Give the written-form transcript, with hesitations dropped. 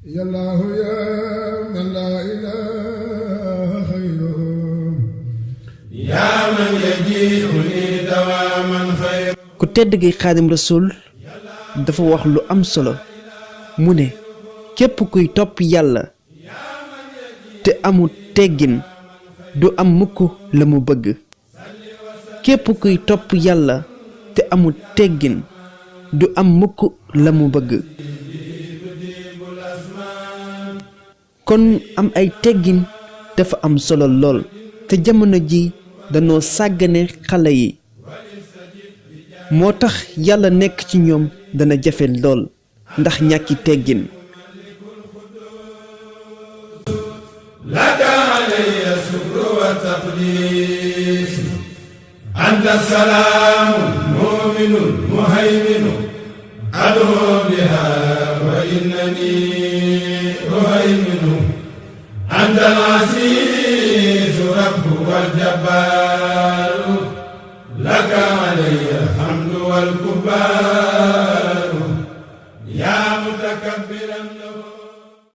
يا الله يا من لا إله خيره يا من يجيئني دواما خير ku tedd gi Xaadim Rasul dafa wax lu am solo mu ne képp kuy topp yàlla te amul teggin du am mukk la mu bëgg képp kuy topp yàlla te amul teggin du am mukk la mu bëgg kon am ay teggin dafa am solo lool te jamono ji danoo sàggane xale yi moo tax yàlla nekk ci ñoom dana jafe lool ndax ñàkki teggin laka alayya shukru wa taqdis anta salaamu mu'minu muhayminu adu biha wa innani uhayminu anta al-aziz rabbu wal jabbar